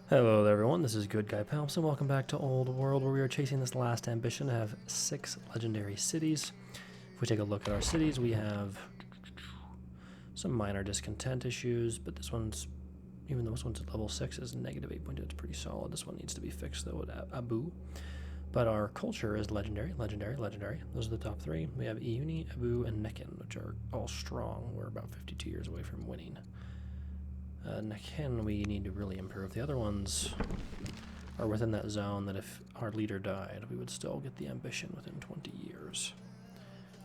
Hello there everyone, this is GoodGuyPalps and welcome back to Old World, where we are chasing this last ambition to have 6 legendary cities. If we take a look at our cities, we have some minor discontent issues, but this one's, even though this one's at level 6, is negative 8.2, it's pretty solid. This one needs to be fixed though at Abu. But our culture is legendary, legendary, legendary. Those are the top 3. We have Iuni, Abu, and Nekin, which are all strong. We're about 52 years away from winning. Nekin, we need to really improve. The other ones are within that zone that if our leader died, we would still get the ambition within 20 years.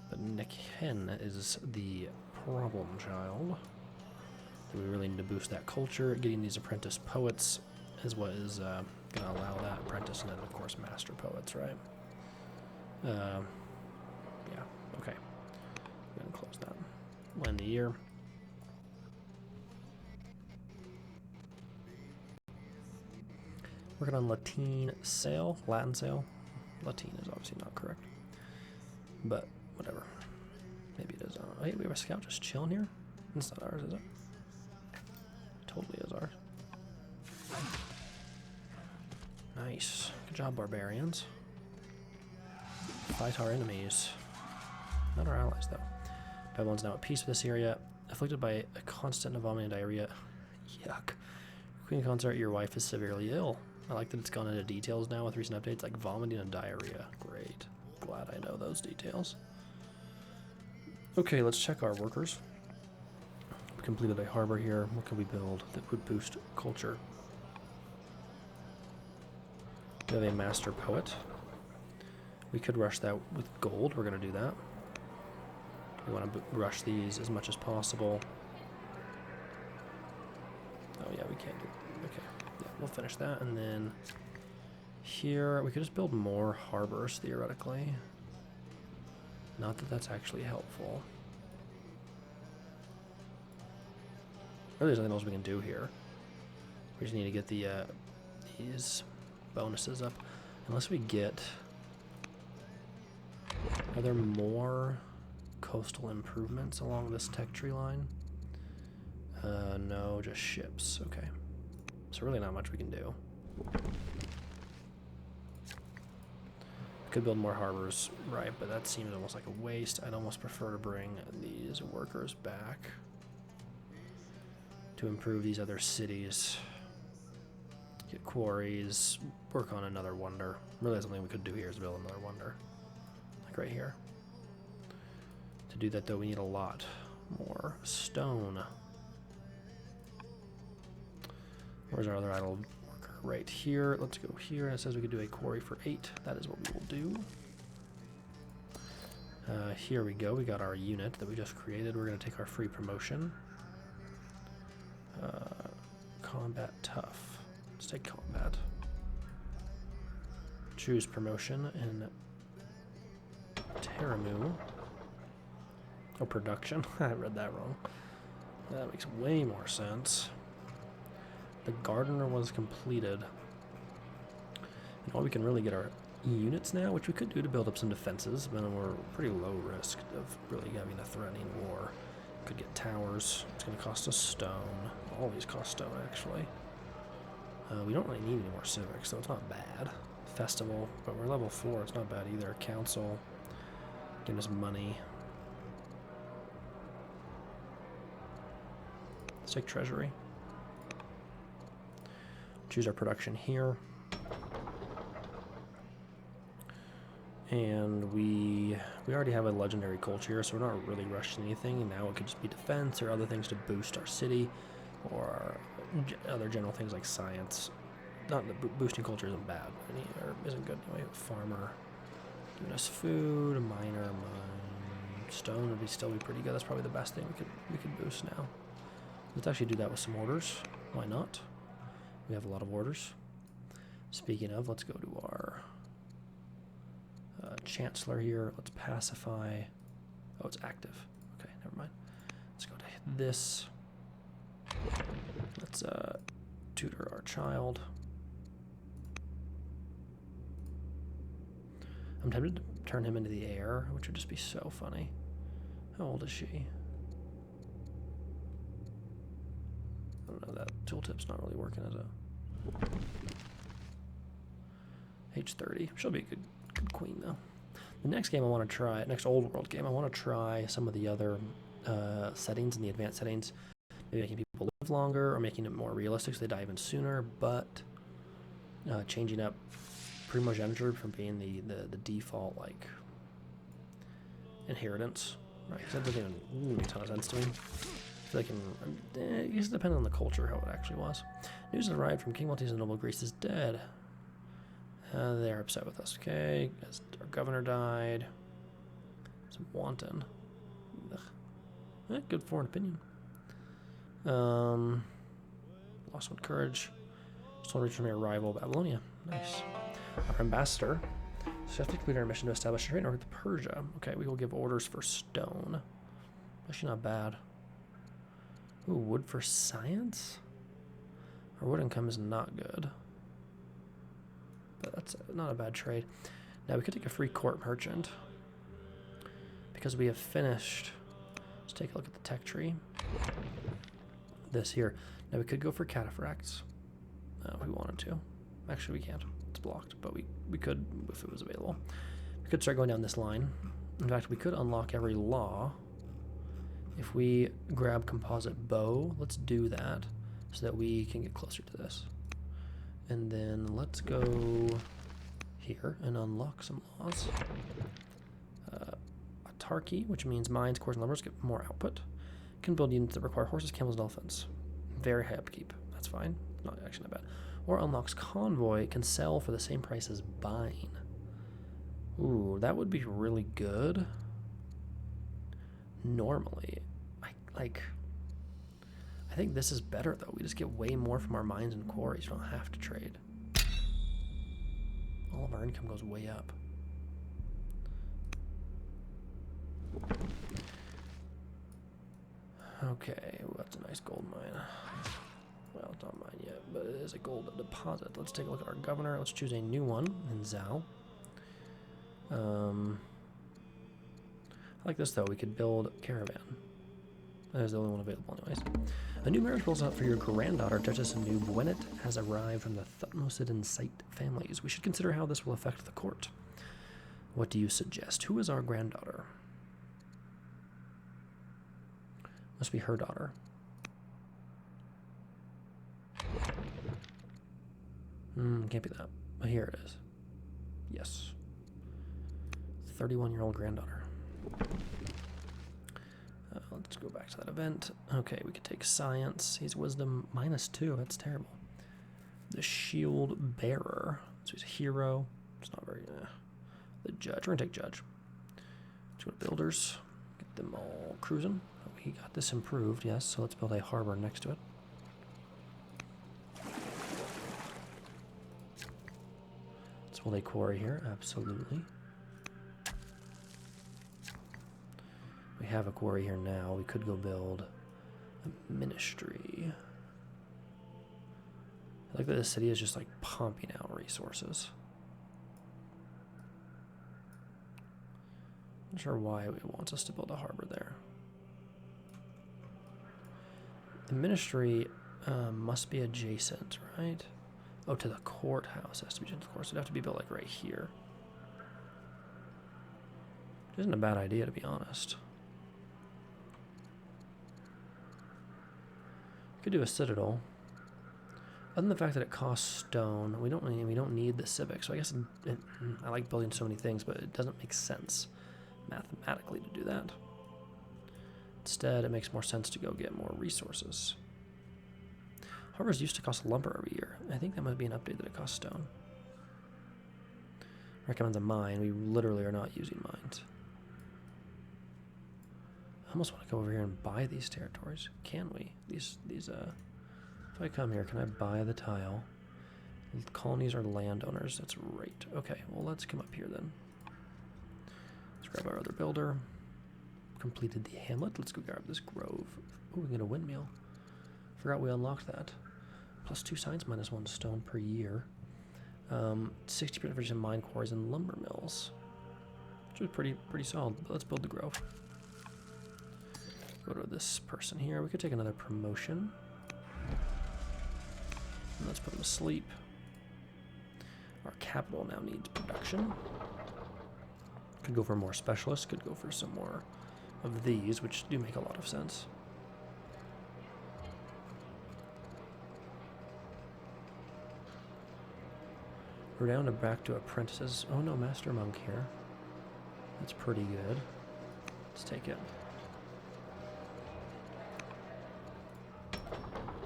But Nekin is the problem child. So we really need to boost that culture. Getting these apprentice poets is what is going to allow that. Apprentice and then, of course, master poets, right? Yeah, okay. I'm going to close that. Land the year. Working on Latin sale. Latin. Latin is obviously not correct. But, whatever. Maybe it is. Wait, we have a scout just chilling here? It's not ours, is it? Totally is ours. Nice. Good job, barbarians. Fight our enemies. Not our allies, though. Babylon's now at peace with this area. Afflicted by a constant vomiting and diarrhea. Yuck. Queen Consort, your wife is severely ill. I like that it's gone into details now with recent updates, like vomiting and diarrhea. Great. Glad I know those details. Okay, let's check our workers. We completed a harbor here. What can we build that would boost culture? We have a master poet. We could rush that with gold. We're going to do that. We want to rush these as much as possible. Oh yeah, we can't do it. Okay. Yeah, we'll finish that, and then here we could just build more harbors theoretically. Not that that's actually helpful. Really, there's nothing else we can do here. We just need to get the these bonuses up. Unless we get, are there more coastal improvements along this tech tree line? No, just ships. Okay. So really not much we can do. Could build more harbors, right, but that seems almost like a waste. I'd almost prefer to bring these workers back to improve these other cities. Get quarries, work on another wonder. Really something we could do here is build another wonder. Like right here. To do that though, we need a lot more stone. Where's our other idle worker? Right here. Let's go here. It says we could do a quarry for 8. That is what we will do. Here we go. We got our unit that we just created. We're going to take our free promotion. Combat tough. Let's take combat. Choose promotion in Teramu. Oh, production. I read that wrong. That makes way more sense. The gardener was completed. And we can really get our units now, which we could do to build up some defenses, but we're pretty low risk of really having a threatening war. Could get towers. It's going to cost us stone. All these cost stone, actually. We don't really need any more civics, so it's not bad. Festival, but we're level 4. It's not bad either. Council, giving us money. Let's take treasury. Choose our production here. And we already have a legendary culture here, so we're not really rushing anything. And now it could just be defense or other things to boost our city, or other general things like science. Not that boosting culture isn't bad, or isn't good anyway. Farmer giving us food, miner, stone would still be pretty good. That's probably the best thing we could boost now. Let's actually do that with some orders. Why not? We have a lot of orders. Speaking of, let's go to our Chancellor here. Let's pacify. Oh, it's active. Okay, never mind. Let's go to this. Let's tutor our child. I'm tempted to turn him into the heir, which would just be so funny. How old is she? I don't know, that tooltip's not really working as a age 30. She'll be a good queen, though. The next game I want to try, next old world game, I want to try some of the other settings and the advanced settings. Maybe making people live longer or making it more realistic so they die even sooner, but changing up primogeniture from being the default, like, inheritance. Right, because that doesn't even make a ton of sense to me. I feel like it used to depend on the culture how it actually was. News has arrived from King Maltese and noble Greece is dead. They're upset with us. Okay, our governor died. It's wanton. Good foreign opinion. Lost one courage. Just want to reach from your rival, Babylonia. Nice. Our ambassador. So we have to complete our mission to establish a trade network with Persia. Okay, we will give orders for stone. Actually not bad. Ooh, wood for science? Our wood income is not good. But that's not a bad trade. Now we could take a free court merchant. Because we have finished. Let's take a look at the tech tree. This here. Now we could go for cataphracts. If we wanted to. Actually we can't. It's blocked, but we could if it was available. We could start going down this line. In fact, we could unlock every law. If we grab composite bow, let's do that so that we can get closer to this. And then let's go here and unlock some laws. Autarky, which means mines, cores, and lumbers get more output. Can build units that require horses, camels, and elephants. Very high upkeep. That's fine. Not actually not bad. Or unlocks convoy, can sell for the same price as buying. Ooh, that would be really good. Normally, I think this is better though. We just get way more from our mines and quarries. We don't have to trade. All of our income goes way up. Okay, well, that's a nice gold mine. Well, it's not mine yet, but it is a gold deposit. Let's take a look at our governor. Let's choose a new one in Zhao. I like this though. We could build caravan. That is the only one available anyways. A new marriage proposal for your granddaughter, Duchess of New Gwinnett, has arrived from the Thutmose and Sight families. We should consider how this will affect the court. What do you suggest? Who is our granddaughter? Must be her daughter. Can't be that. But here it is. Yes. 31-year-old granddaughter. Let's go back to that event. Okay, we could take science. He's wisdom -2. That's terrible. The shield bearer. So he's a hero. It's not very... The judge. We're going to take judge. Let's go to builders. Get them all cruising. We got this improved, yes. So let's build a harbor next to it. Let's build a quarry here. Absolutely. We have a quarry here now. We could go build a ministry. I like that the city is just like pumping out resources. Not sure why it wants us to build a harbor there. The ministry must be adjacent, right? Oh, to the courthouse. It has to be adjacent, of course. It'd have to be built like right here. It isn't a bad idea, to be honest. Could do a citadel. Other than the fact that it costs stone, we don't need the civic. So I guess I like building so many things, but it doesn't make sense mathematically to do that. Instead, it makes more sense to go get more resources. Harbors used to cost lumber every year. I think that might be an update that it costs stone. Recommends a mine. We literally are not using mines. I almost want to go over here and buy these territories. Can we? If I come here, can I buy the tile? The colonies are landowners. That's right. Okay, well, let's come up here then. Let's grab our other builder. Completed the hamlet. Let's go grab this grove. Oh, we can get a windmill. Forgot we unlocked that. +2 science, -1 stone per year. 60% for mine quarries and lumber mills, which was pretty solid. But let's build the grove. Go to this person here. We could take another promotion. And let's put him to sleep. Our capital now needs production. Could go for more specialists, could go for some more of these, which do make a lot of sense. We're down to back to apprentices. Oh no, Master Monk here. That's pretty good. Let's take it.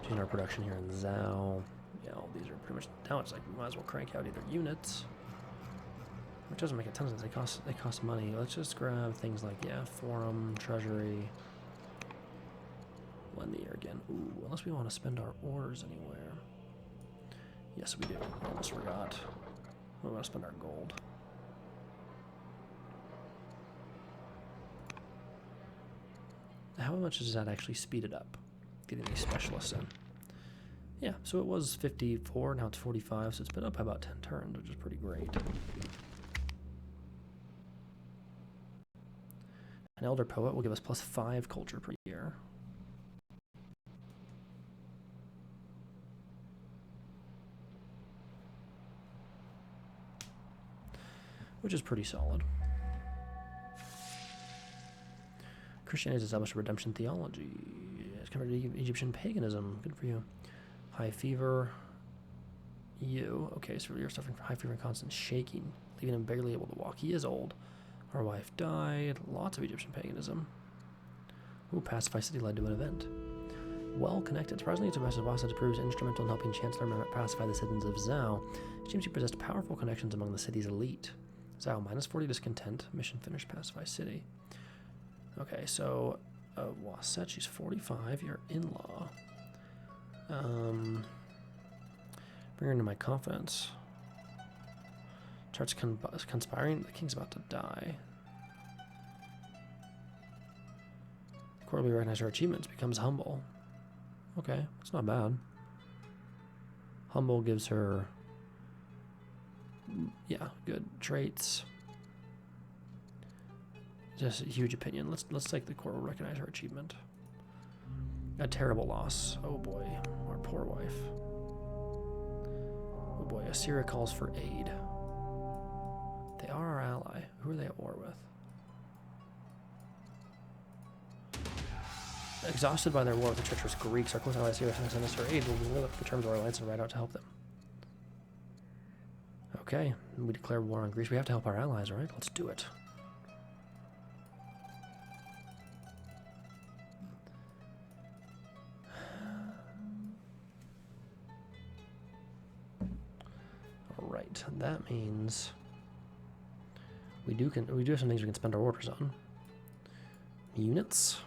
Doing our production here in Zhao. Yeah, all these are pretty much... Now it's like we might as well crank out either units. Which doesn't make a ton of sense. They cost money. Let's just grab things like, yeah, Forum, Treasury. Lend the year again. Ooh, unless we want to spend our orders anywhere. Yes, we do. Almost forgot. We want to spend our gold. How much does that actually speed it up? Getting these specialists in. Yeah, so it was 54, now it's 45, so it's been up by about 10 turns, which is pretty great. An Elder Poet will give us +5 culture per year. Which is pretty solid. Christianity has established a redemption theology. It's converted to Egyptian paganism. Good for you. High fever. You. Okay, so you're suffering from high fever and constant shaking, leaving him barely able to walk. He is old. Our wife died. Lots of Egyptian paganism. Ooh, Pacify City led to an event. Well connected. Surprisingly, Tsubasa proves instrumental in helping Chancellor Mehmet pacify the citizens of Zhao. It seems he possessed powerful connections among the city's elite. Zhao, -40 discontent. Mission finished, Pacify City. Okay, so Waset, she's 45. Your in-law. Bring her into my confidence. Starts conspiring. The king's about to die. Quarterly recognize her achievements. Becomes humble. Okay, that's not bad. Humble gives her, yeah, good traits. Just a huge opinion. Let's take the court. We'll recognize her achievement. A terrible loss. Oh boy, our poor wife. Oh boy, Assyria calls for aid. They are our ally. Who are they at war with? Exhausted by their war with the treacherous Greeks, our close ally Assyria sends us for aid. We'll look at the terms of our alliance and ride out to help them. Okay, we declare war on Greece. We have to help our allies, right? Let's do it. Alright, that means we do have some things we can spend our orders on. Units.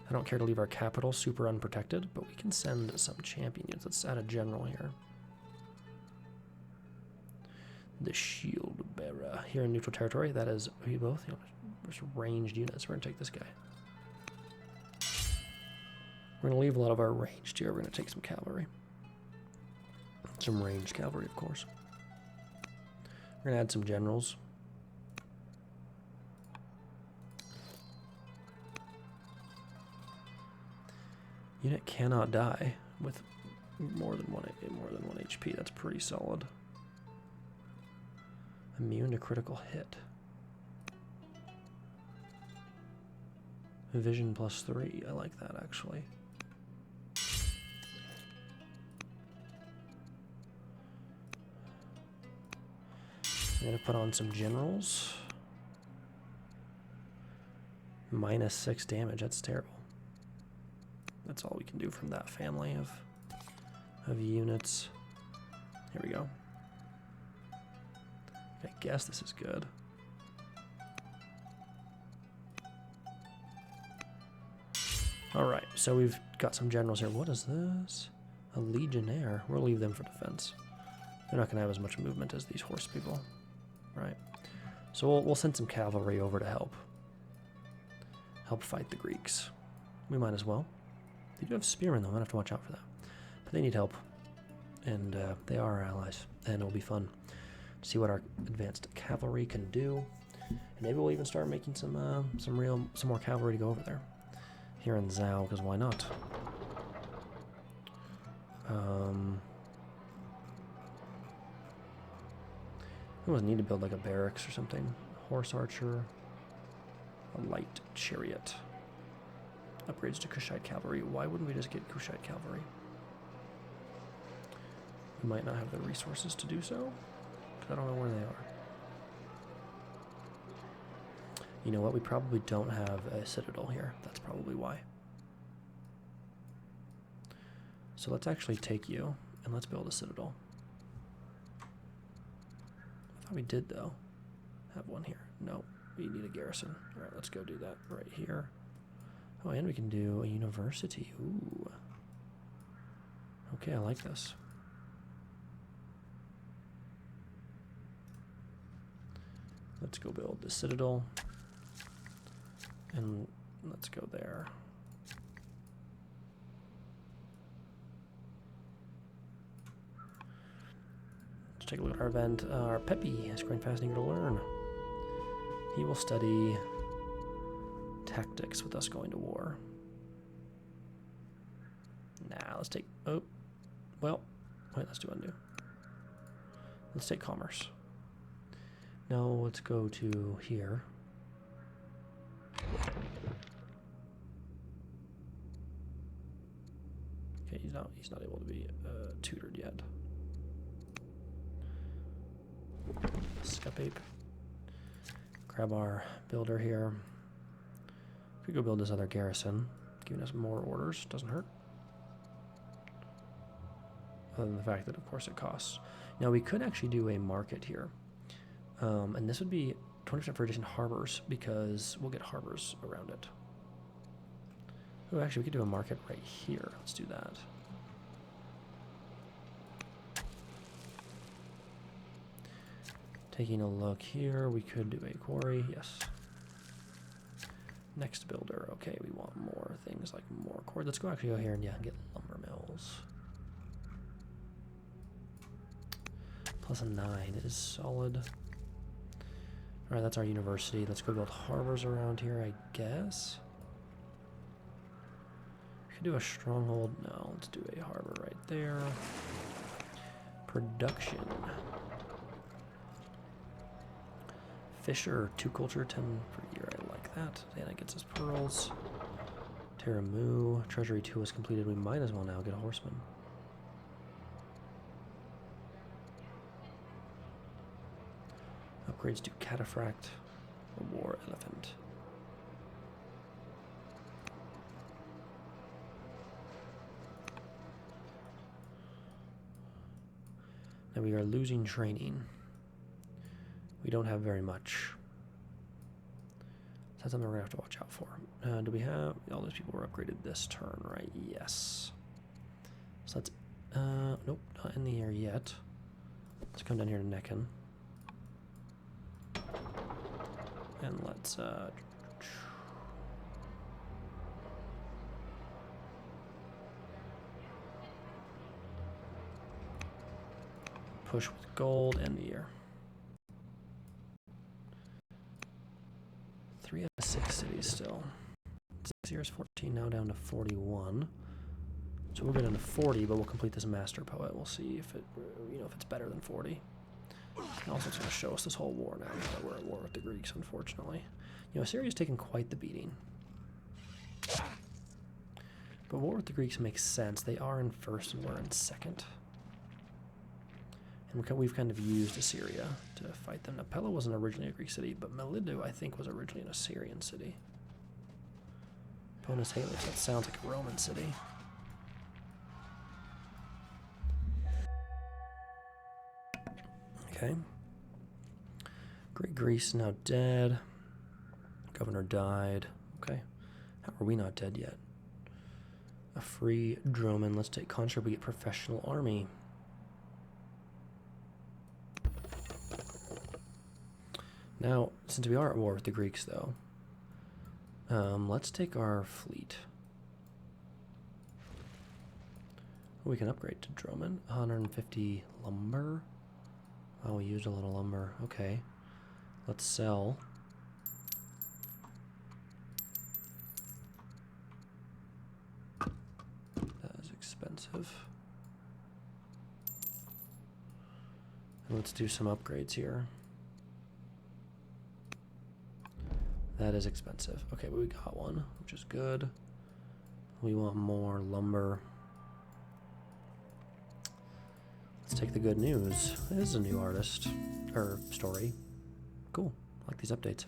I don't care to leave our capital super unprotected, but we can send some champion units. Let's add a general here. The shield bearer here in neutral territory. That is, we both, just ranged units. We're gonna take this guy. We're gonna leave a lot of our ranged here. We're gonna take some cavalry. Some ranged cavalry, of course. We're gonna add some generals. Unit cannot die with more than one HP. That's pretty solid. Immune to critical hit. Vision +3. I like that actually. I'm gonna put on some generals. -6 damage. That's terrible. That's all we can do from that family of units. Here we go. I guess this is good. Alright, so we've got some generals here. What is this? A legionnaire. We'll leave them for defense. They're not going to have as much movement as these horse people. Right. So we'll send some cavalry over to help fight the Greeks. We might as well. They do have spearmen, though. I'm going to have to watch out for that. But they need help. And they are our allies. And it'll be fun to see what our advanced cavalry can do. And maybe we'll even start making some more cavalry to go over there. Here in Zhao, because why not? We almost need to build like a barracks or something. Horse archer, a light chariot. Upgrades to Kushite cavalry. Why wouldn't we just get Kushite cavalry? We might not have the resources to do so, because I don't know where they are. You know what? We probably don't have a citadel here. That's probably why. So let's actually take you and let's build a citadel. I thought we did, though, have one here. No, we need a garrison. All right, let's go do that right here. Oh, and we can do a university. Ooh. Okay, I like this. Let's go build the citadel. And let's go there. Let's take a look at our event. Our Peppy is growing fast and eager to learn. He will study tactics with us going to war. Nah, let's take... Oh, well, wait, let's do undo. Let's take commerce. Now let's go to here. Okay, he's not able to be tutored yet. Scup ape. Grab our builder here. Could go build this other garrison, giving us more orders. Doesn't hurt. Other than the fact that, of course, it costs. Now we could actually do a market here, and this would be 20% for additional harbors because we'll get harbors around it. Oh, actually, we could do a market right here. Let's do that. Taking a look here, we could do a quarry. Yes. Next builder. Okay, we want more things like more cord. Let's go actually go here and get lumber mills. Plus a 9 is solid. All right, that's our university. Let's go build harbors around here, I guess. We could do a stronghold. No, let's do a harbor right there. Production. Fisher, 2 culture, 10 per year. I like that. Dana gets us pearls. Teramu. Treasury 2 is completed. We might as well now get a horseman. Upgrades to cataphract. A war elephant. Now we are losing training. We don't have very much. That's something we're going to have to watch out for. Do we have... All those people were upgraded this turn, right? Yes. So let's... nope, not in the air yet. Let's come down here to Necken. And let's... push with gold and the year. 3 out of 6 cities still. 6 years, 14, now down to 41. So we'll get into 40, but we'll complete this master poet. We'll see if it, if it's better than 40. And also, it's going to show us this whole war now that we're at war with the Greeks, unfortunately. Assyria's taken quite the beating. But war with the Greeks makes sense. They are in first and we're in second. And we've kind of used Assyria to fight them. Now, Pella wasn't originally a Greek city, but Melito, I think, was originally an Assyrian city. Ponus Halys, that sounds like a Roman city. Okay. Great Greece now dead. Governor died. Okay. How are we not dead yet? A free Droman. Let's take conscript. We get professional army. Now, since we are at war with the Greeks, though, let's take our fleet. We can upgrade to Droman. 150 lumber. Oh, we used a little lumber. Okay. Let's sell. That is expensive. Let's do some upgrades here. That is expensive. Okay, but we got one, which is good. We want more lumber. Let's take the good news. It is a new artist, or story. Cool, I like these updates.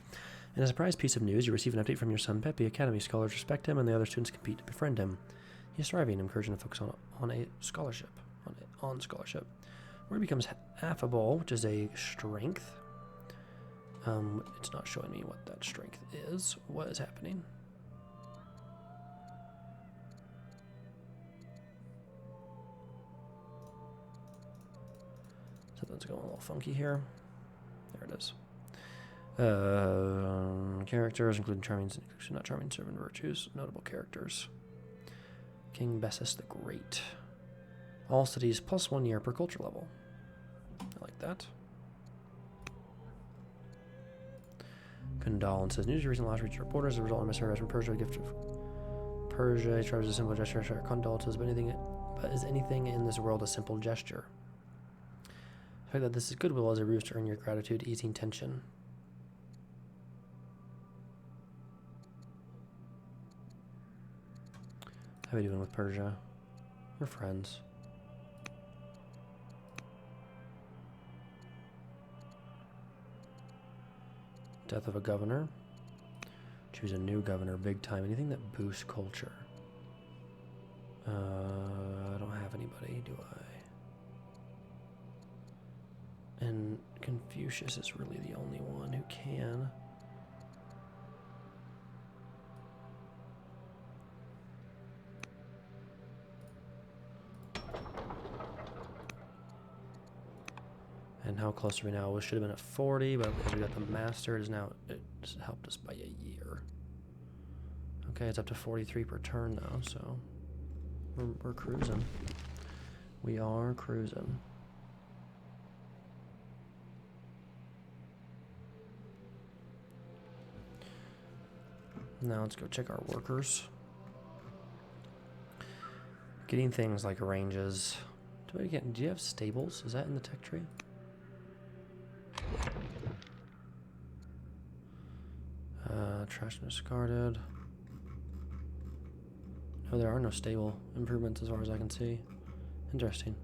In a surprise piece of news, you receive an update from your son Pepe. Academy scholars respect him, and the other students compete to befriend him. He is thriving, encouraging to focus on a scholarship. On scholarship. Where he becomes affable, which is a strength. It's not showing me what that strength is. What is happening? Something's going a little funky here. There it is. Characters, including charming, not charming servant virtues, notable characters. King Bessus the Great. All cities plus 1 year per culture level. I like that. Condolences. News of recent loss reached reporters as a result of emissary from Persia. A gift of Persia. He tries a simple gesture. Condolences, but is anything in this world a simple gesture? The fact that this is goodwill as a ruse to earn your gratitude, easing tension. How are we doing with Persia? We're friends. Death of a governor. Choose a new governor, big time. Anything that boosts culture. I don't have anybody, do I? And Confucius is really the only one who can. And how close are we now? We should have been at 40, but because we got the master, it is now, it's helped us by a year. Okay, it's up to 43 per turn now, so we're cruising. We are cruising. Now let's go check our workers. Getting things like ranges. Do you have stables? Is that in the tech tree? Trash and discarded. No, there are no stable improvements as far as I can see. Interesting.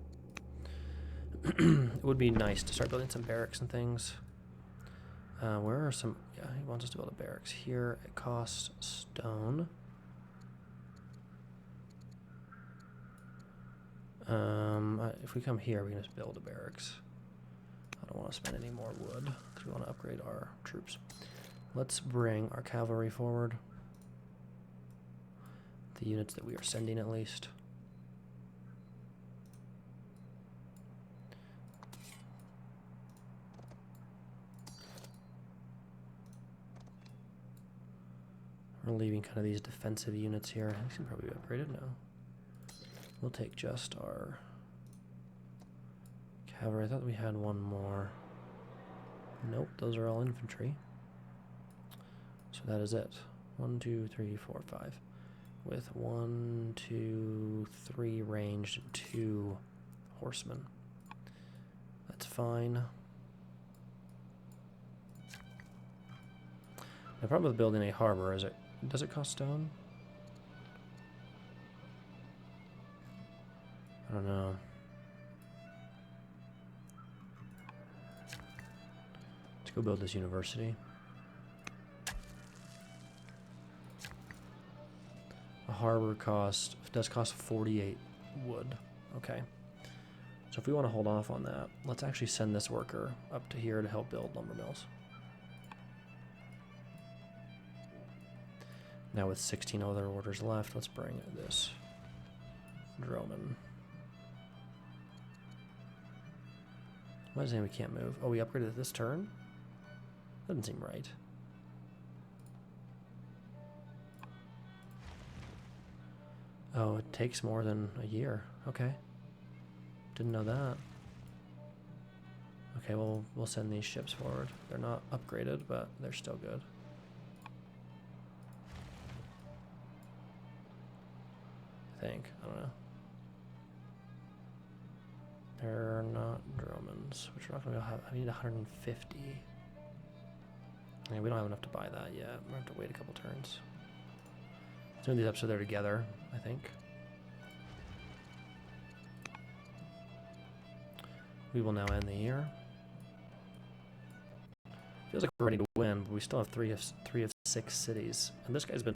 It would be nice to start building some barracks and things. Where are some... Yeah, he wants us to build a barracks here. It costs stone. If we come here, we can just build a barracks. I don't want to spend any more wood because we want to upgrade our troops. Let's bring our cavalry forward. The units that we are sending, at least. We're leaving kind of these defensive units here. These can probably be upgraded now. We'll take just our cavalry. I thought we had one more. Nope, those are all infantry. So that is it. 1, 2, 3, 4, 5. With 1, 2, 3 ranged, 2 horsemen. That's fine. The problem with building a harbor is does it cost stone? I don't know. Let's go build this university. A harbor does cost 48 wood. Okay. So if we want to hold off on that, let's actually send this worker up to here to help build lumber mills. Now with 16 other orders left, let's bring this drillman. Why is it we can't move? Oh, we upgraded it this turn? Doesn't seem right. Oh, it takes more than a year. Okay. Didn't know that. Okay, well, we'll send these ships forward. They're not upgraded, but they're still good. I think. I don't know. They're not Romans. stones, which we're not going to have. I need 150. Yeah, we don't have enough to buy that yet. We're going to have to wait a couple turns. Some of these episodes are together, I think. We will now end the year. Feels like we're ready to win, but we still have three of 6 cities. And this guy's been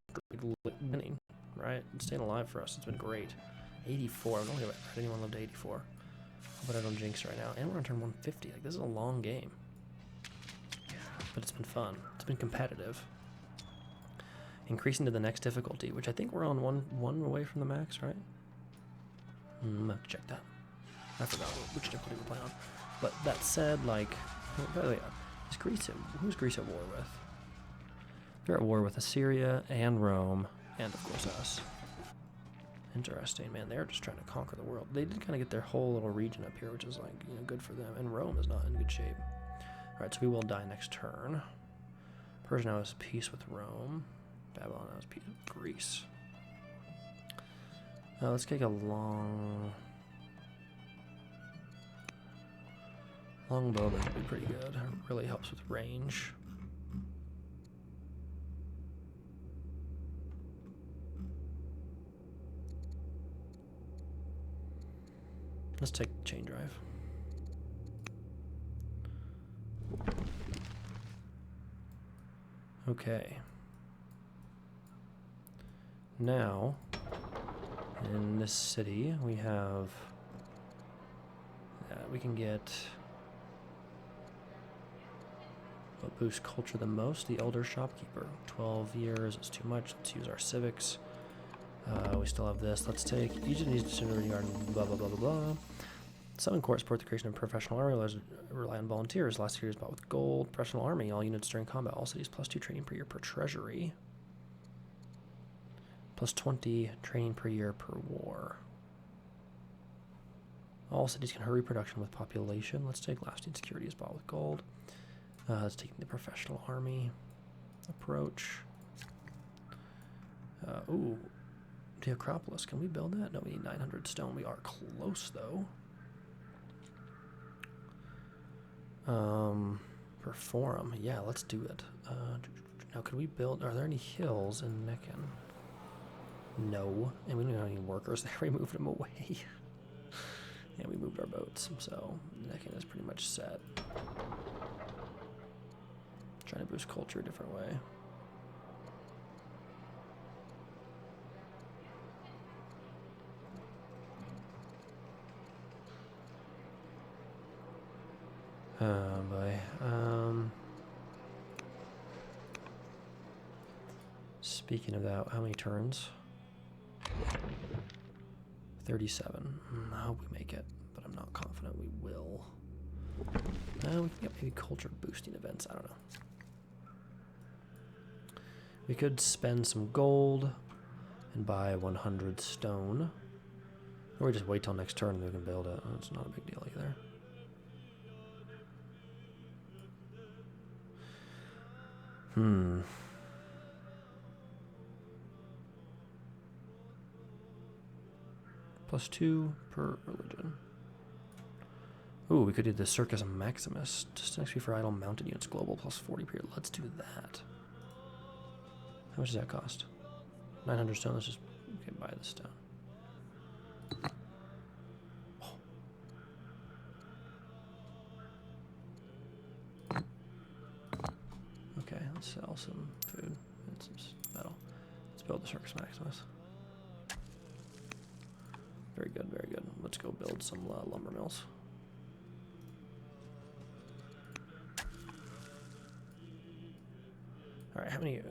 winning, right? It's staying alive for us. It's been great. 84. I don't think I've had anyone live to 84. But I don't jinx right now. And we're on turn 150. Like, this is a long game. But it's been fun. It's been competitive. Increasing to the next difficulty, which I think we're on one away from the max, right? I'm gonna have to check that. I forgot which difficulty we're playing on. But that said, like, by the way, who's Greece at war with? They're at war with Assyria and Rome, and of course us. Interesting, man. They're just trying to conquer the world. They did kind of get their whole little region up here, which is like, you know, good for them. And Rome is not in good shape. All right, so we will die next turn. Persia now has peace with Rome. Babylon now has peace with Greece. Let's take a long bowman would be pretty good. It really helps with range. Let's take chain drive. Okay. Now, in this city, we have... we can get... what boosts culture the most? The Elder Shopkeeper. 12 years, it's too much. Let's use our civics. We still have this. Let's take Egypt needs to regard blah blah blah blah blah. Southern court support the creation of professional army. Rely on volunteers. Last year is bought with gold. Professional army. All units during combat. All cities +2 training per year per treasury. +20 training per year per war. All cities can hurry production with population. Let's take lasting security is bought with gold. Let's take the professional army approach. Ooh. The Acropolis, can we build that? No, we need 900 stone. We are close, though. Perform. Yeah, let's do it. Now, could we build... are there any hills in Meccan? No. And we don't have any workers there. We moved them away. Yeah, we moved our boats, so Meccan is pretty much set. Trying to boost culture a different way. Speaking of that, how many turns? 37. I hope we make it, but I'm not confident we will. We can get maybe culture boosting events. I don't know. We could spend some gold and buy 100 stone. Or we just wait till next turn and we can build it. It's not a big deal either. +2 per religion. Ooh, we could do the Circus Maximus. Just next week for idle mounted units global +40 period. Let's do that. How much does that cost? 900 stone. Let's just buy the stone. Oh. Okay, let's sell some food and some metal. Let's build the Circus Maximus. Very good, very good. Let's go build some lumber mills. Alright, how many? Yeah,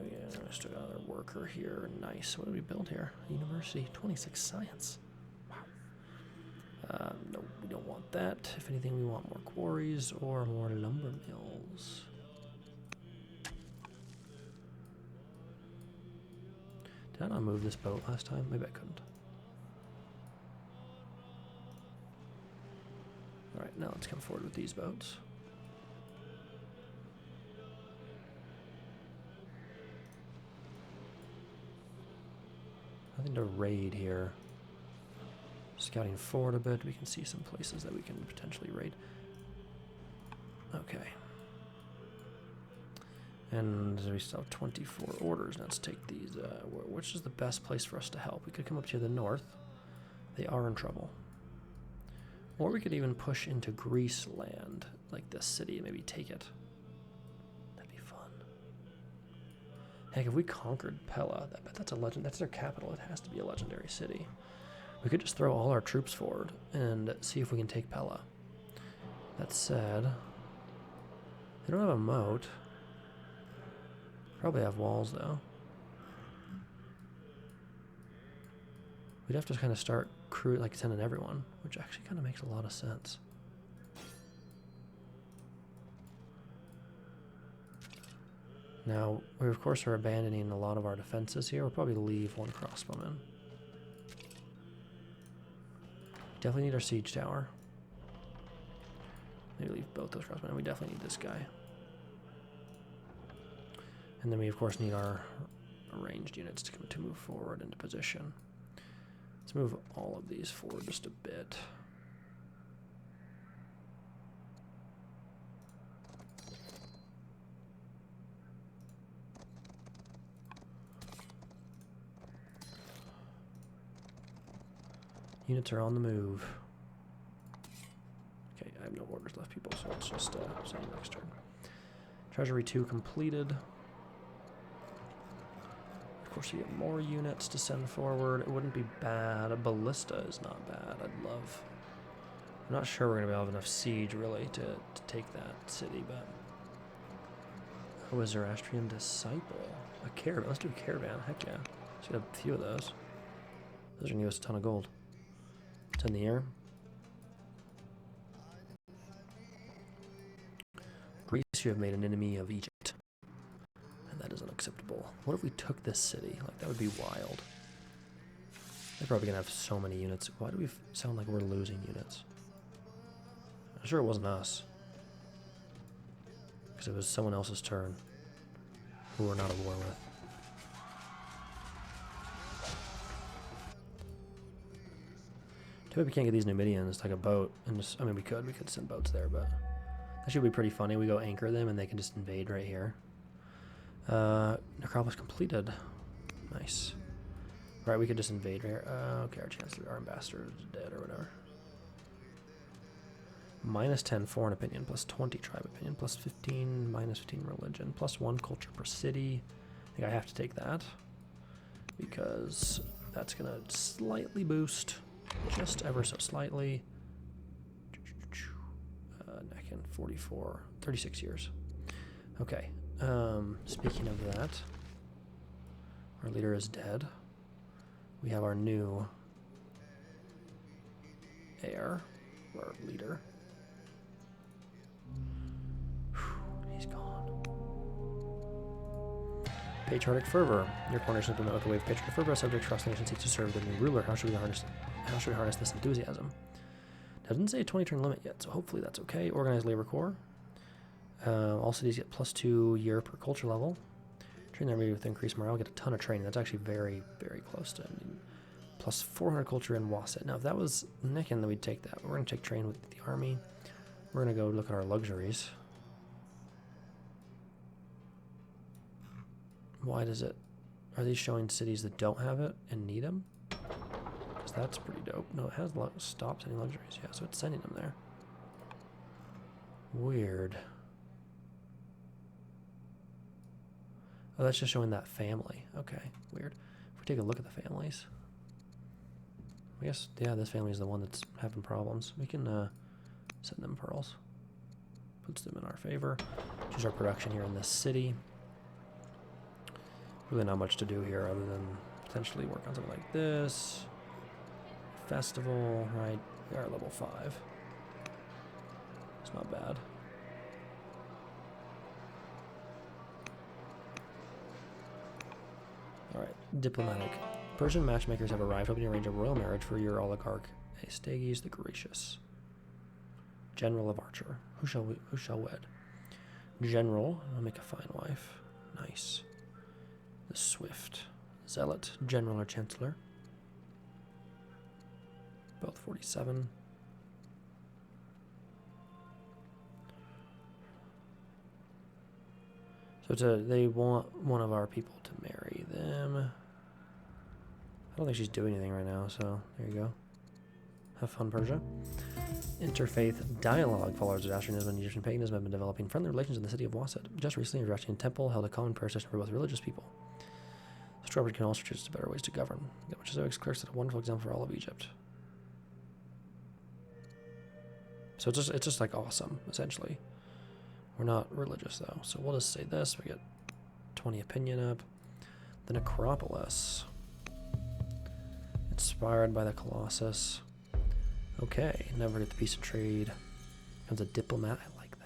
still got another worker here. Nice. What did we build here? University. 26 science. Wow. No, we don't want that. If anything, we want more quarries or more lumber mills. Did I not move this boat last time? Maybe I couldn't. Alright, now let's come forward with these boats. Nothing to raid here. Scouting forward a bit, we can see some places that we can potentially raid. Okay. And we still have 24 orders. Let's take these. Which is the best place for us to help? We could come up to the north. They are in trouble. Or we could even push into Greece land, like this city, and maybe take it. That'd be fun. Heck, if we conquered Pella, that's a legend. That's their capital. It has to be a legendary city. We could just throw all our troops forward and see if we can take Pella. That said, they don't have a moat. Probably have walls, though. We'd have to kind of start sending everyone, which actually kind of makes a lot of sense. Now, we of course are abandoning a lot of our defenses here. We'll probably leave one crossbowman. Definitely need our siege tower. Maybe leave both those crossbowmen. We definitely need this guy. And then we of course need our ranged units to move forward into position. Let's move all of these forward just a bit. Units are on the move. Okay, I have no orders left, people, so let's just say next turn. Treasury 2 completed. Of course, you get more units to send forward. It wouldn't be bad. A ballista is not bad. I'd love. I'm not sure we're going to have enough siege, really, to take that city, but. Oh, a Zoroastrian disciple. A caravan. Let's do a caravan. Heck yeah. Let's get a few of those. Those are going to give us a ton of gold. It's in the air. Greece, you have made an enemy of Egypt. And that is unacceptable. What if we took this city? Like, that would be wild. They're probably going to have so many units. Why do we sound like we're losing units? I'm sure it wasn't us. Because it was someone else's turn who we're not at war with. Too bad we can't get these Numidians like a boat. And just, I mean, we could send boats there, but that should be pretty funny. We go anchor them and they can just invade right here. Acropolis completed. Nice. Right, we could just invade right here. Okay, our chancellor, our ambassador is dead or whatever. Minus 10 foreign opinion, plus 20 tribe opinion, plus 15, minus 15 religion, plus 1 culture per city. I think I have to take that because that's going to slightly boost, just ever so slightly. Neck in 44, 36 years. Okay. Speaking of that, our leader is dead. We have our new heir, our leader. He's gone. Patriotic fervor. Your coronation has been met with a wave of patriotic fervor. A subject across the nation seeks to serve the new ruler. How should we harness this enthusiasm? Doesn't say a 20-turn limit yet, so hopefully that's okay. Organized labor corps. All cities get +2 year per culture level. Train their army with increased morale. Get a ton of training. That's actually very, very close to. I mean, plus 400 culture in Wasset. Now, if that was Nicken, then we'd take that. But we're going to take train with the army. We're going to go look at our luxuries. Why does it? Are these showing cities that don't have it and need them? Because that's pretty dope. No, it has stopped sending luxuries. Yeah, so it's sending them there. Weird. Oh, that's just showing that family. Okay, weird. If we take a look at the families. I guess, yeah, this family is the one that's having problems. We can send them pearls. Puts them in our favor. Choose our production here in this city. Really not much to do here other than potentially work on something like this. Festival, right? We are at level 5. It's not bad. Alright, diplomatic. Persian matchmakers have arrived, hoping to arrange a royal marriage for your oligarch, Astages the Gracious. General of Archer. Who shall wed? General, I'll make a fine wife. Nice. The Swift. Zealot, General or Chancellor. Both 47. So they want one of our people to marry them. I don't think she's doing anything right now, so there you go. Have fun, Persia. Interfaith dialogue. Followers of Zoroastrianism and Egyptian paganism have been developing friendly relations in the city of Waset. Just recently, a Zoroastrian temple held a common prayer session for both religious people. Strawberry can also choose better ways to govern, which is clerks set a wonderful example for all of Egypt. So it's just like awesome, essentially. We're not religious though, so we'll just say this. We get 20 opinion up. The Acropolis, inspired by the Colossus. Okay, never get the peace of trade. Becomes a diplomat. I like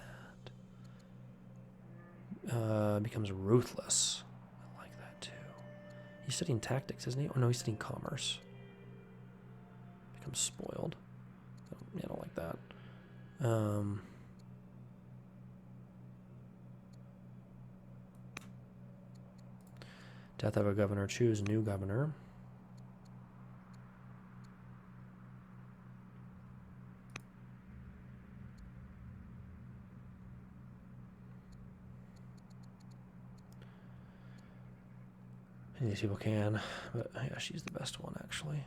that. Becomes ruthless. I like that too. He's studying tactics, isn't he? Or no, he's studying commerce. Becomes spoiled. Yeah, I don't like that. Death of a governor. Choose new governor. These people can, but yeah, she's the best one actually.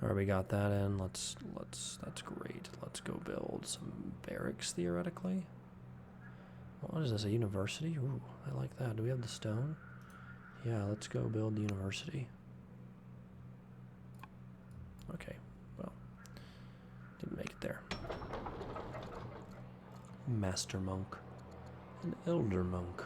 All right, we got that in. That's great. Let's go build some barracks theoretically. What is this? A university? Ooh, I like that. Do we have the stone? Yeah, let's go build the university. Okay, well, didn't make it there. Master monk, an elder monk.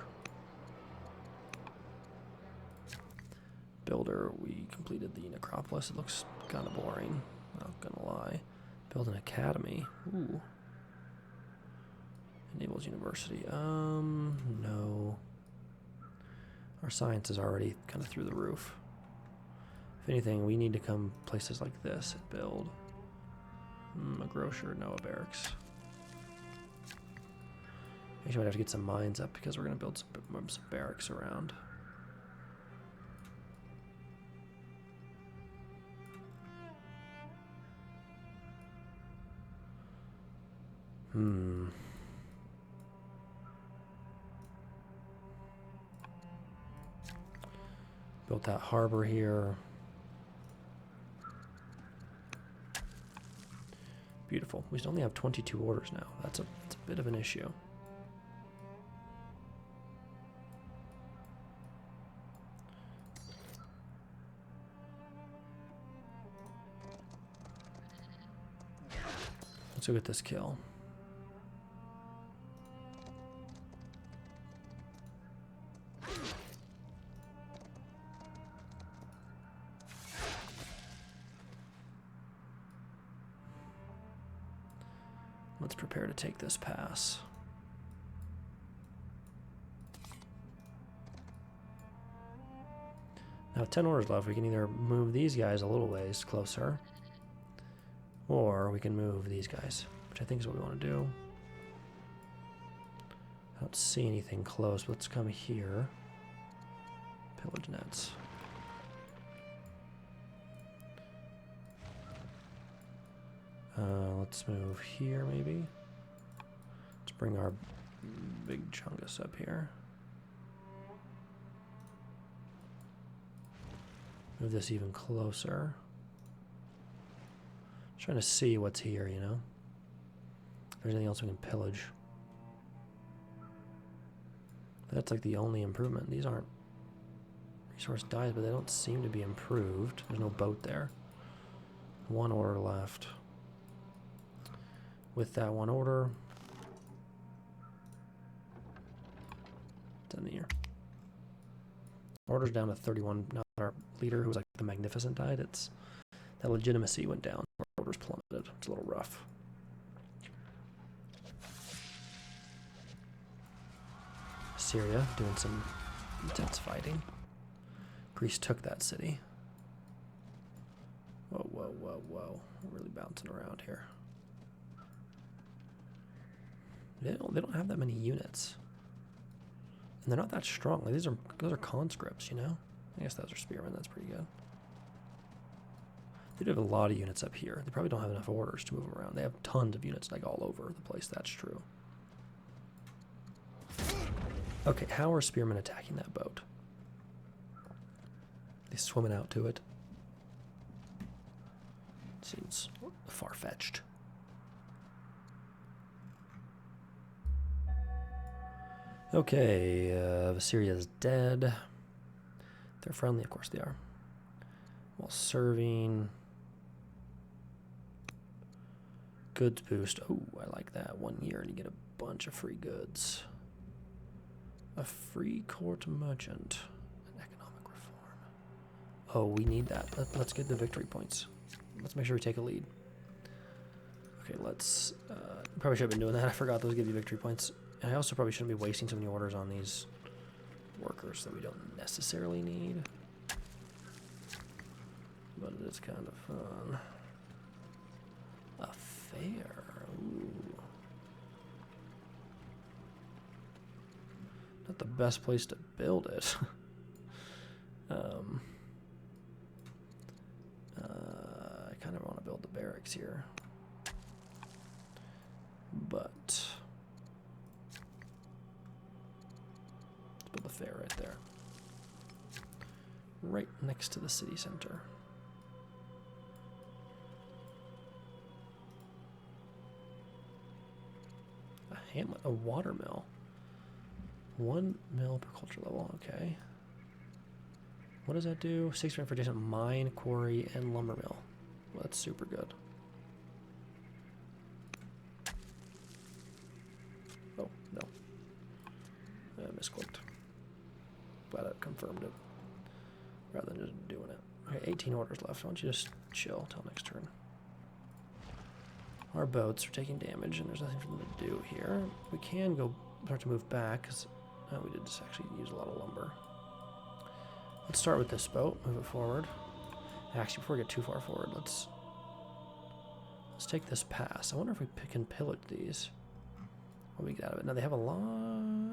Builder, we completed the Acropolis. It looks kind of boring, not gonna lie. Build an academy. Ooh. Enables university. No. Our science is already kind of through the roof. If anything, we need to come places like this and build. A grocer, no, a barracks. Actually, might have to get some mines up because we're gonna build some barracks around. Built that harbor here. Beautiful. We only have 22 orders now. That's a bit of an issue. Let's go get this kill. Let's prepare to take this pass. Now 10 orders left. We can either move these guys a little ways closer, or we can move these guys, which I think is what we want to do. I don't see anything close, but let's come here. Pillage nets. Let's move here, maybe. Let's bring our big chungus up here. Move this even closer. Trying to see what's here, you know? If there's anything else we can pillage. That's like the only improvement. These aren't resource dies, but they don't seem to be improved. There's no boat there. One order left. With that one order, it's in the year. Order's down to 31. Now our leader, who was like the Magnificent, died. It's that legitimacy went down. Our orders plummeted. It's a little rough. Syria doing some intense fighting. Greece took that city. Whoa, whoa, whoa, whoa! We're really bouncing around here. They don't have that many units, and they're not that strong. Like those are conscripts, you know. I guess those are spearmen. That's pretty good. They do have a lot of units up here. They probably don't have enough orders to move around. They have tons of units like all over the place. That's true. Okay, how are spearmen attacking that boat? They swimming out to it? Seems far-fetched. Okay, Assyria's dead. They're friendly, of course they are. While serving. Goods boost. Oh, I like that. 1 year and you get a bunch of free goods. A free court merchant. An economic reform. Oh, we need that. Let's get the victory points. Let's make sure we take a lead. Okay, let's... probably should have been doing that. I forgot those give you victory points. And I also probably shouldn't be wasting so many orders on these workers that we don't necessarily need. But it is kind of fun. A fair. Ooh. Not the best place to build it. I kind of want to build the barracks here. But let's build the fair right there. Right next to the city center. A hamlet, a water mill. 1 mill per culture level, okay. What does that do? 6 for adjacent mine, quarry, and lumber mill. Well, that's super good. Oh, no. I misclicked. Glad I confirmed it. Rather than just doing it. Okay, 18 orders left. Why don't you just chill till next turn? Our boats are taking damage, and there's nothing for them to do here. We can go start to move back, because we did just actually use a lot of lumber. Let's start with this boat, move it forward. Actually, before we get too far forward, let's take this pass. I wonder if we can pillage these. What we get out of it. Now, they have a lot,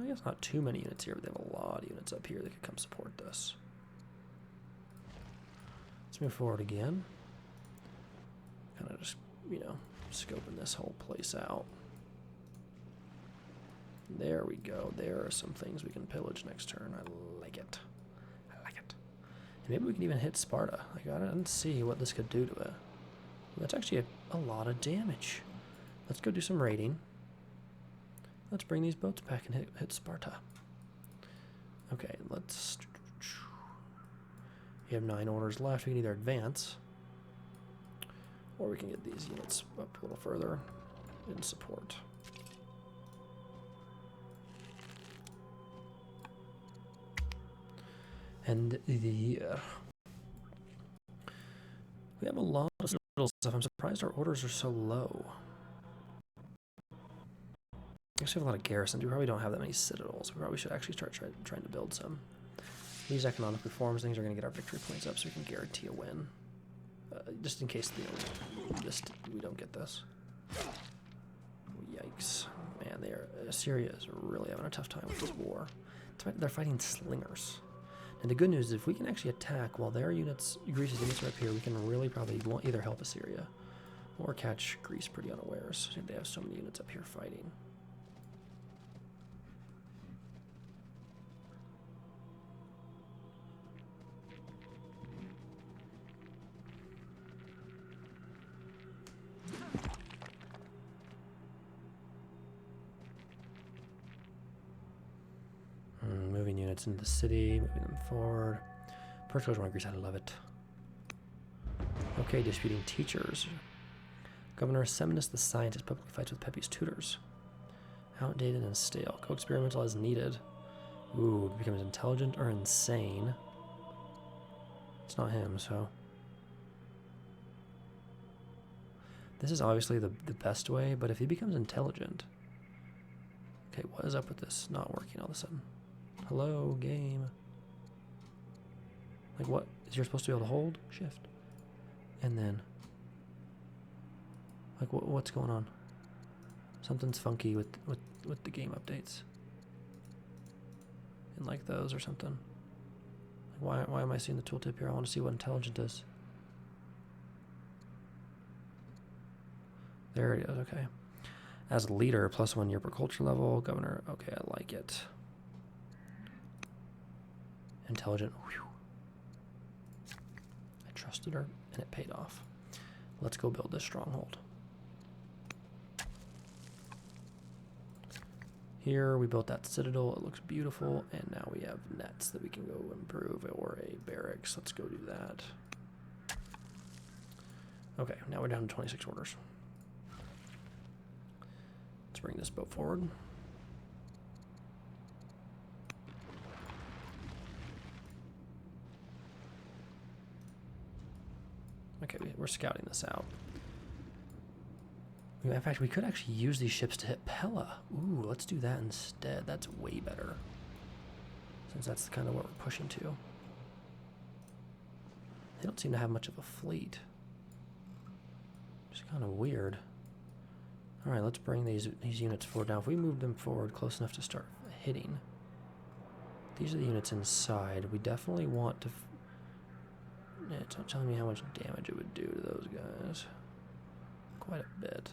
I guess not too many units here, but they have a lot of units up here that could come support this. Let's move forward again. Kind of just, you know, scoping this whole place out. There we go. There are some things we can pillage next turn. I like it. I like it. And maybe we can even hit Sparta. Like, I didn't see what this could do to it. That's actually a lot of damage. Let's go do some raiding. Let's bring these boats back and hit Sparta. Okay, let's... We have 9 orders left. We can either advance, or we can get these units up a little further in support. And we have a lot of little stuff. I'm surprised our orders are so low. We actually have a lot of garrisons. We probably don't have that many citadels. We probably should actually start trying to build some. These economic reforms things are going to get our victory points up so we can guarantee a win. Just in case we don't get this. Yikes. Man, Assyria is really having a tough time with this war. They're fighting slingers. And the good news is if we can actually attack while their units, Greece's units are up here, we can really probably either help Assyria or catch Greece pretty unawares. They have so many units up here fighting. Moving units into the city, moving them forward. Persia goes Greece, I love it. Okay, disputing teachers. Governor Seminus the scientist publicly fights with Pepe's tutors. Outdated and stale. Co-experimental as needed. Ooh, becomes intelligent or insane. It's not him, so. This is obviously the best way, but if he becomes intelligent. Okay, what is up with this not working all of a sudden? Hello, game. Like what? You're supposed to be able to hold? Shift. And then. Like what's going on? Something's funky with the game updates. And like those or something. Like why am I seeing the tooltip here? I want to see what intelligent is. There it is, okay. As leader, +1 year per culture level. Governor, okay, I like it. intelligent. Whew. I trusted her, and it paid off. Let's go build this stronghold. Here we built that citadel. It looks beautiful, and now we have nets that we can go improve, or a barracks. Let's go do that. Okay, now we're down to 26 orders. Let's bring this boat forward. Okay, we're scouting this out. In fact, we could actually use these ships to hit Pella. Ooh, let's do that instead. That's way better. Since that's kind of what we're pushing to. They don't seem to have much of a fleet. It's kind of weird. Alright, let's bring these units forward. Now, if we move them forward close enough to start hitting, these are the units inside. We definitely want to... It's not telling me how much damage it would do to those guys. Quite a bit.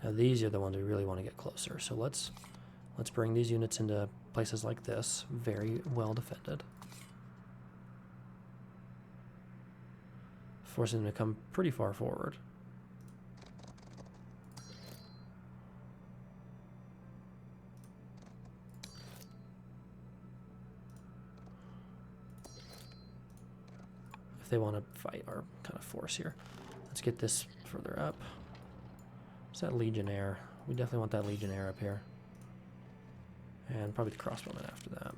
Now these are the ones we really want to get closer. So let's bring these units into places like this, very well defended. Forcing them to come pretty far forward. If they want to fight our kind of force here. Let's get this further up. What's that Legionnaire? We definitely want that Legionnaire up here. And probably the crossbowmen after that.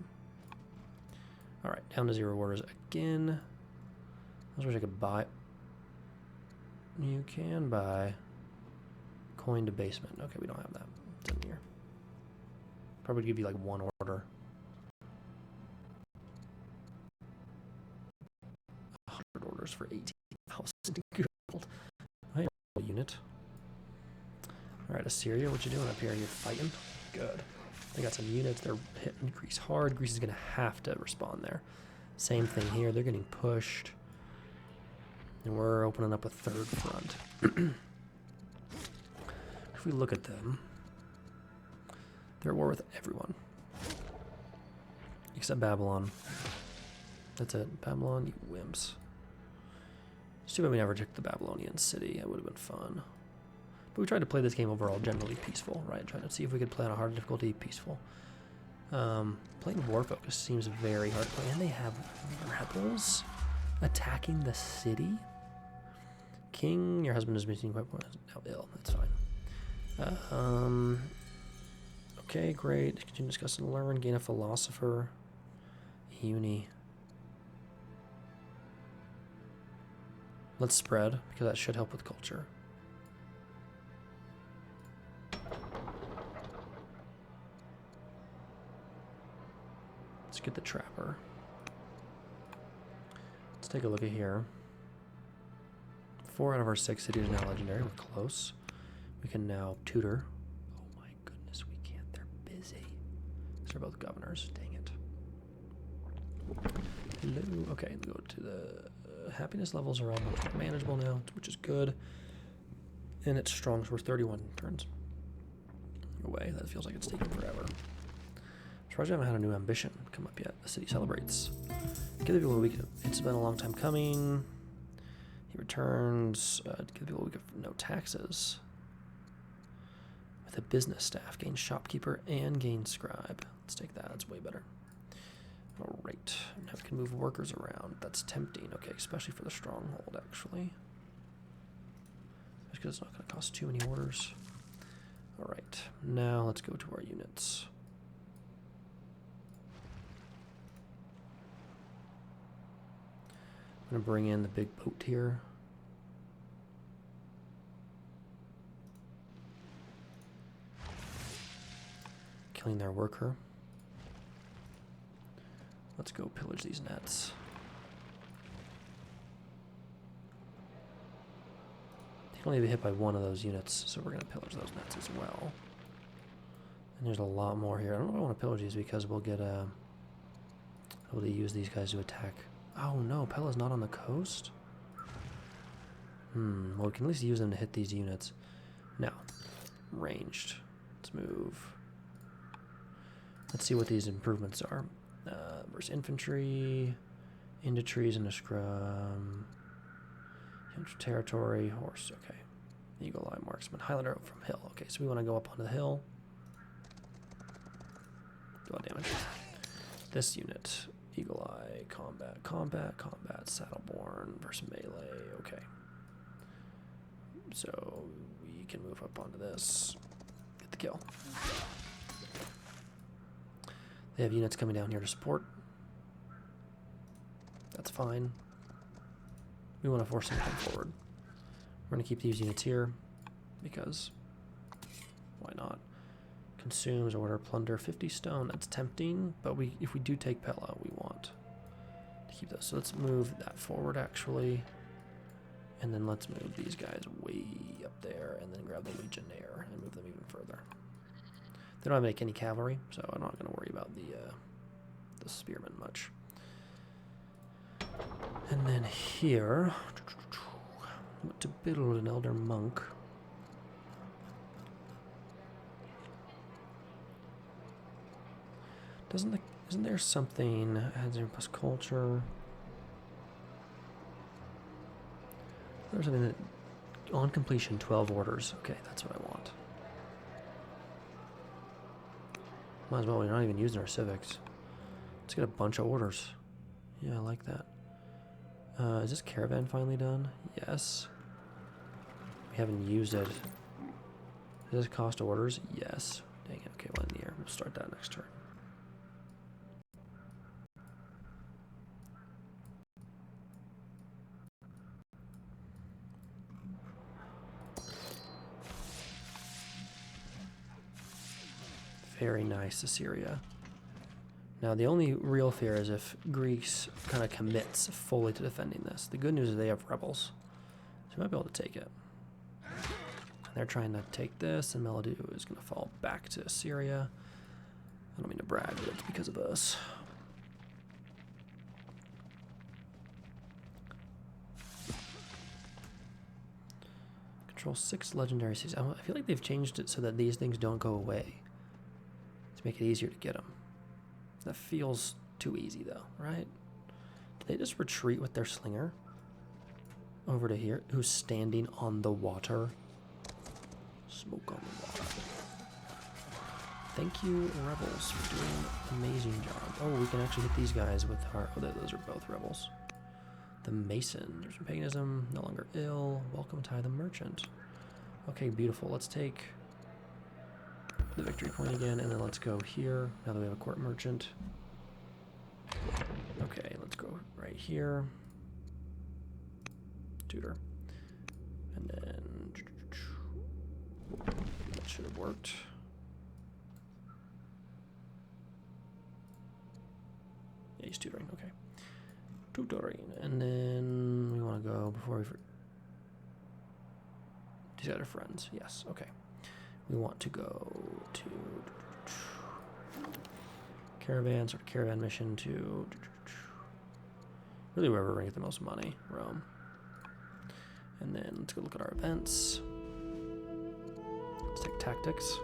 Alright, down to 0 orders again. I wish I could buy... You can buy coin debasement. Okay, we don't have that. It's in here. Probably give you like 1 order. 100 orders for 18,000 gold. I a unit. Alright, Assyria, what you doing up here? You're fighting? Good. They got some units. They're hitting Greece hard. Greece is going to have to respond there. Same thing here. They're getting pushed. And we're opening up a 3rd front. If we look at them, they're at war with everyone. Except Babylon. That's it. Babylon, you wimps. It's too bad we never took the Babylonian city. It would have been fun. But we tried to play this game overall generally peaceful, right? Trying to see if we could play on a hard difficulty peaceful. Playing War Focus seems very hard to play. And they have rebels attacking the city? King, your husband is missing quite now ill. That's fine. Okay, great. Continue to discuss and learn. Gain a philosopher. Uni. Let's spread, because that should help with culture. Let's get the trapper. Let's take a look at here. 4 out of our 6 cities are now legendary. We're close. We can now tutor. Oh my goodness, we can't. They're busy. These are both governors. Dang it. Hello. Okay, go to the happiness levels are all much more manageable now, which is good. And it's strong, so we're 31 turns away. That feels like it's taking forever. Surprised I haven't had a new ambition come up yet. The city celebrates. Give the people a week. It's been a long time coming. He returns. Give the people a week of no taxes. With a business staff, gain shopkeeper and gain scribe. Let's take that. That's way better. All right. Now we can move workers around. That's tempting. Okay, especially for the stronghold, actually. Just because it's not going to cost too many orders. All right. Now let's go to our units. I'm going to bring in the big boat here. Killing their worker. Let's go pillage these nets. They can only be hit by 1 of those units, so we're going to pillage those nets as well. And there's a lot more here. I don't know if I want to pillage these because we'll get able to use these guys to attack. Oh no, Pella's not on the coast? Well, we can at least use them to hit these units. Now, ranged. Let's move. Let's see what these improvements are. Versus infantry, into trees and a scrum, territory, horse, okay. Eagle eye marksman, Highlander from hill. Okay, so we want to go up onto the hill. Do all damage. This unit, eagle eye, combat, saddleborn versus melee. Okay. So we can move up onto this. Get the kill. They have units coming down here to support. That's fine. We want to force them to come forward. We're going to keep these units here because why not? Consumes, order, plunder, 50 stone. That's tempting, but if we do take Pella, we want to keep those. So let's move that forward actually. And then let's move these guys way up there and then grab the Legionnaire and move them even further. They don't make any cavalry, so I'm not going to worry about the spearmen much. And then here, what to build an elder monk. Isn't there something adds in plus culture? There's something that on completion 12 orders. Okay, that's what I want. Might as well. We're not even using our civics. Let's get a bunch of orders. Yeah, I like that. Is this caravan finally done? Yes. We haven't used it. Does this cost orders? Yes. Dang it. Okay, well in the air. We'll start that next turn. Very nice, Assyria. Now, the only real fear is if Greece kind of commits fully to defending this. The good news is they have rebels, so we might be able to take it. And they're trying to take this, and Meladu is going to fall back to Assyria. I don't mean to brag, but it's because of us. Control 6 legendary cities. I feel like they've changed it so that these things don't go away. To make it easier to get them. That feels too easy though, right? Did they just retreat with their slinger over to here? Who's standing on the water? Smoke on the water. Thank you, rebels, for doing an amazing job. Oh, we can actually hit these guys with our... Oh, those are both rebels. The Mason. There's some paganism. No longer ill. Welcome, Ty the Merchant. Okay, beautiful. Let's take the victory point again, and then let's go here, now that we have a court merchant. Okay, let's go right here. Tutor. And then... That should have worked. Yeah, he's tutoring, okay. Tutoring, and then we want to go before we... These guys are friends, yes, okay. We want to go to caravan, sort of caravan mission to really wherever we're going to get the most money, Rome. And then let's go look at our events. Let's take tactics.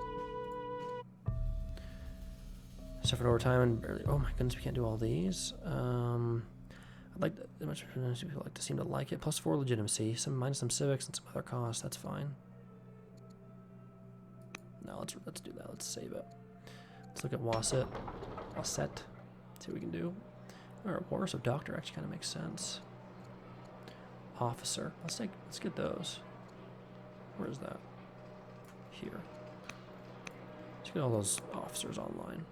Suffered overtime and barely. Oh my goodness, we can't do all these. I'd like to, much people like to seem to like it. +4 legitimacy, minus some civics and some other costs. That's fine. No, let's do that. Let's save it. Let's look at Wasset. See what we can do. Or Wars of Doctor actually kind of makes sense. Officer. Let's get those. Where is that? Here. Let's get all those officers online.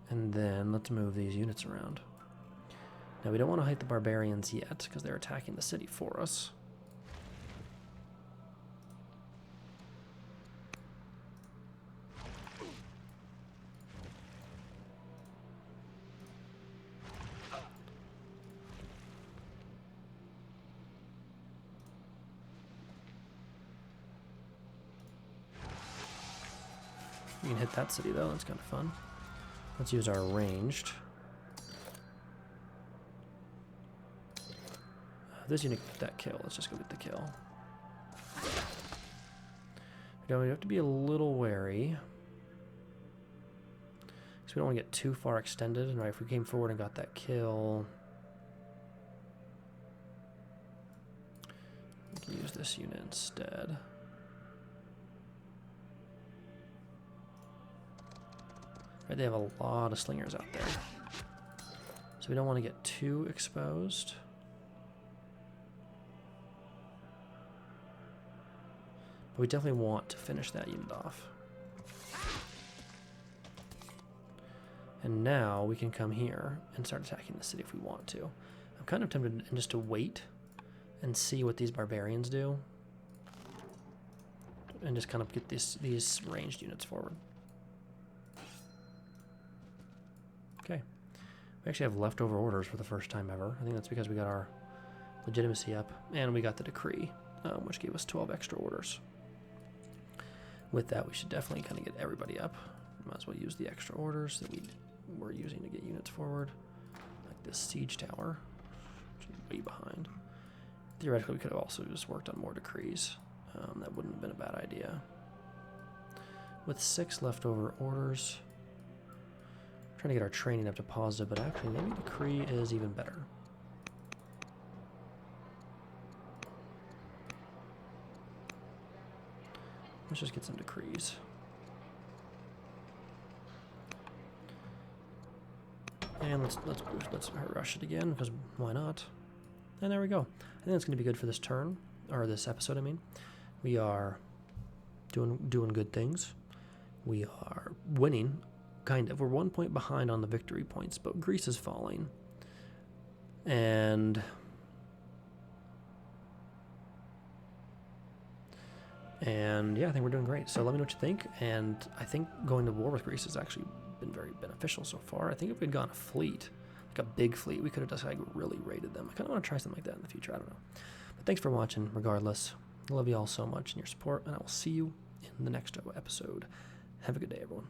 And then let's move these units around. Now we don't want to hit the barbarians yet because they're attacking the city for us. We can hit that city though, that's kind of fun. Let's use our ranged. This unit get that kill, let's just go get the kill. Now we have to be a little wary. we don't want to get too far extended. And right, if we came forward and got that kill, we can use this unit instead. Right, they have a lot of slingers out there. So we don't want to get too exposed. But we definitely want to finish that unit off. And now we can come here and start attacking the city if we want to. I'm kind of tempted just to wait and see what these barbarians do. And just kind of get these ranged units forward. Okay. We actually have leftover orders for the first time ever. I think that's because we got our legitimacy up and we got the decree, which gave us 12 extra orders. With that, we should definitely kind of get everybody up. Might as well use the extra orders that we're using to get units forward. Like this siege tower, which is way behind. Theoretically, we could have also just worked on more decrees. That wouldn't have been a bad idea. With 6 leftover orders, trying to get our training up to positive, but actually maybe decree is even better. Let's just get some decrees. And let's rush it again, because why not? And there we go. I think that's going to be good for this turn, or this episode, I mean. We are doing good things. We are winning, kind of. We're 1 point behind on the victory points, but Greece is falling. And yeah, I think we're doing great. So let me know what you think. And I think going to war with Greece has actually been very beneficial so far. I think if we'd gone a fleet, like a big fleet, we could have just like really raided them. I kind of want to try something like that in the future. I don't know. But thanks for watching regardless. I love you all so much and your support, and I will see you in the next episode. Have a good day, everyone.